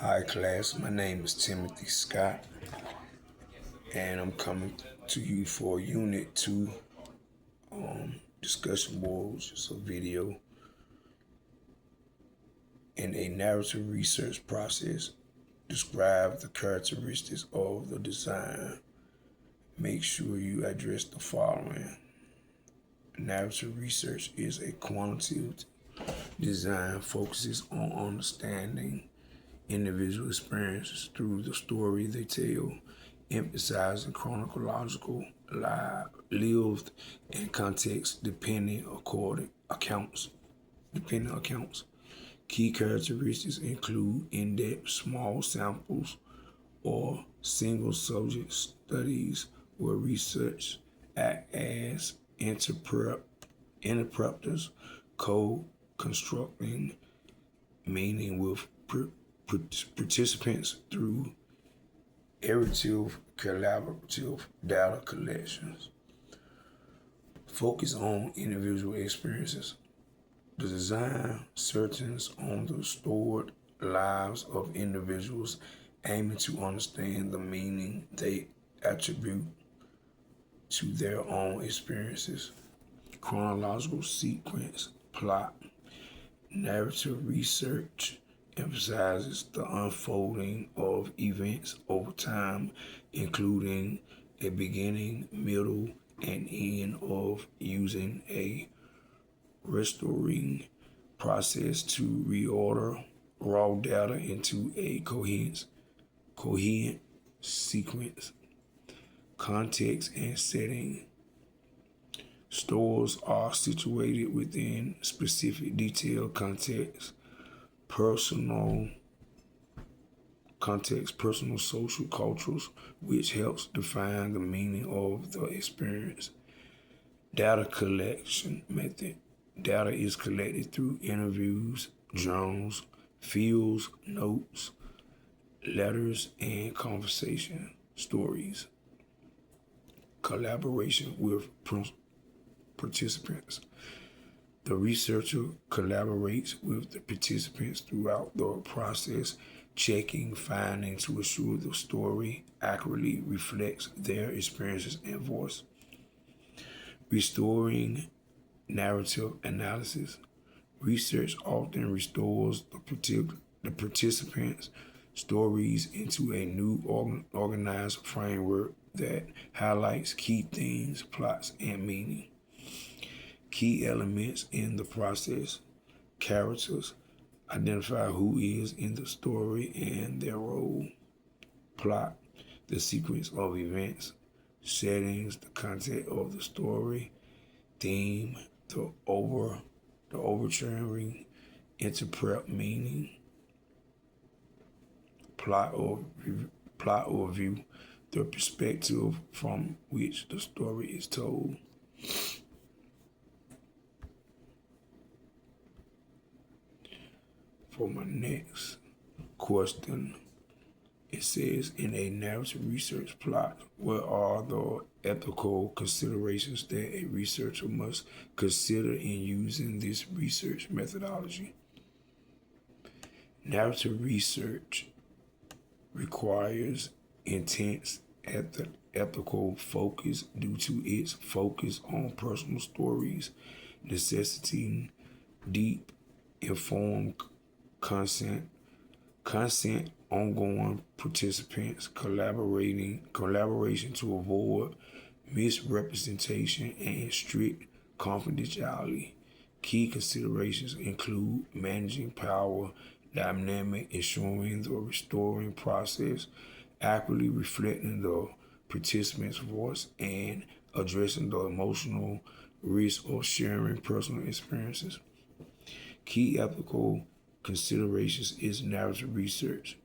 Hi, class. My name is Timothy Scott, and I'm coming to you for Unit 2 discussion boards. It's a video in a narrative research process. Describe the characteristics of the design. Make sure you address the following. Narrative research is a quantitative design focuses on understanding individual experiences through the story they tell, emphasizing chronological, lived, and context dependent accounts. Key characteristics include in-depth small samples or single subject studies where research act as interpreters, co-constructing meaning with participants through iterative, collaborative data collections. Focus on individual experiences. The design centers on the stored lives of individuals, aiming to understand the meaning they attribute to their own experiences. Chronological sequence plot. Narrative research emphasizes the unfolding of events over time, including a beginning, middle, and end of using a restoring process to reorder raw data into a coherent sequence. Context and setting. Stores are situated within specific detailed personal, social, cultures, which helps define the meaning of the experience. Data collection method. Data is collected through interviews, journals, fields, notes, letters, and conversation stories. Collaboration with participants. The researcher collaborates with the participants throughout the process, checking findings to ensure the story accurately reflects their experiences and voice. Restoring narrative analysis. Research often restores the participants' stories into a new organized framework that highlights key themes, plots, and meaning. Key elements in the process. Characters. Identify who is in the story and their role. Plot. The sequence of events. Settings. The content of the story. Theme. The overturning interpret meaning. Plot or view. The perspective from which the story is told. For my next question, it says, in a narrative research plot, what are the ethical considerations that a researcher must consider in using this research methodology? Narrative research requires intense ethical focus due to its focus on personal stories, necessitating deep, informed consent, ongoing participants, collaboration to avoid misrepresentation, and strict confidentiality. Key considerations include managing power dynamic, ensuring the restoring process accurately reflecting the participant's voice, and addressing the emotional risk of sharing personal experiences. Key ethical considerations is narrative research,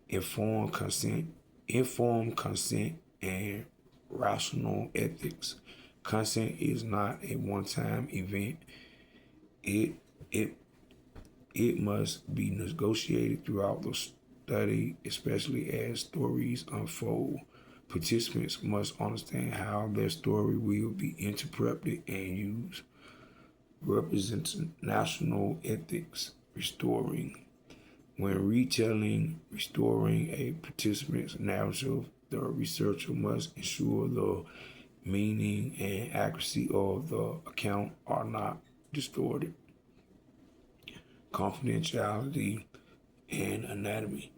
informed consent, and rational ethics. Consent is not a one-time event. It must be negotiated throughout the study, especially as stories unfold. Participants must understand how their story will be interpreted and used. Represents national ethics, restoring When restoring a participant's narrative, the researcher must ensure the meaning and accuracy of the account are not distorted. Confidentiality and anatomy.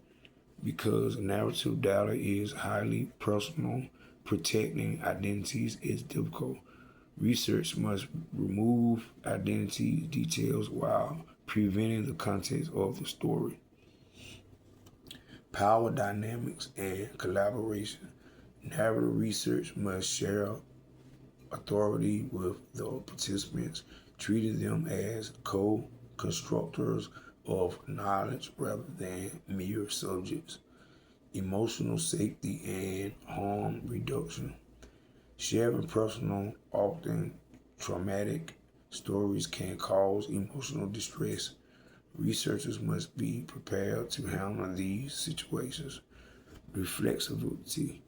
Because narrative data is highly personal, protecting identities is difficult. Research must remove identity details while preventing the context of the story. Power dynamics and collaboration. Narrative research must share authority with the participants, treating them as co-constructors of knowledge rather than mere subjects. Emotional safety and harm reduction. Sharing personal, often traumatic stories can cause emotional distress. Researchers must be prepared to handle these situations. Reflexivity.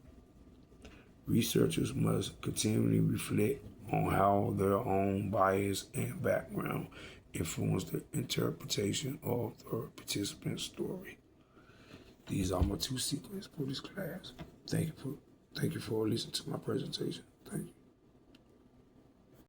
Researchers must continually reflect on how their own bias and background influence the interpretation of the participant's story. These are my 2 secrets for this class. Thank you for listening to my presentation. Thank you.